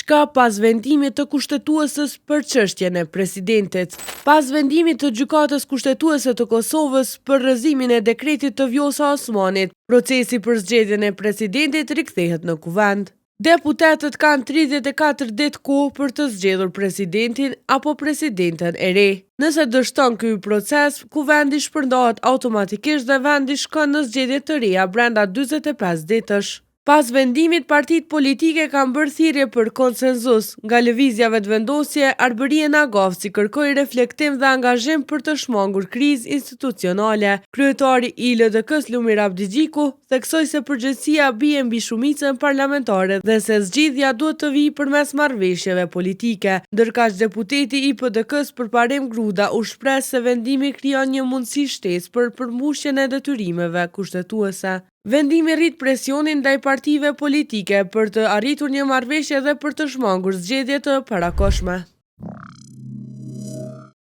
diçka pas vendimit të kushtetuesës për çështjen e presidentit. Pas vendimit të gjykatës kushtetuese të Kosovës për rrëzimin e dekretit të Vjosa Osmanit, procesi për zgjedhjen e presidentit rikthehet në kuvend. Deputetët kanë 34 ditë kohë për të zgjedhur presidentin apo presidenten e re. Nëse dështon ky proces, kuvendi shpërndahet automatikisht dhe vendi shkon në zgjedhje të reja brenda 45 ditësh. Pas vendimit, partitë politike kanë bërë thirrje për konsenzus. Nga lëvizjave të vendosje, Arbëria Nagafci kërkoi reflektim dhe angazhim për të shmangur krizë institucionale. Kryetari i LDK-s Lumir Abdigjiku theksoi se përgjegjësia bie mbi shumicën parlamentare dhe se zgjidhja duhet të vijë përmes marrëveshjeve politike. Ndërkaq deputeti i PDK-s Përparim Gruda u shpreh se vendimi krijon një mundësi shtesë për përmbushjen e detyrimeve kushtetuese. Vendimi rrit presionin ndaj partive politike për të arritur një marrëveshje dhe për të shmangur zgjedhje të parakohshme.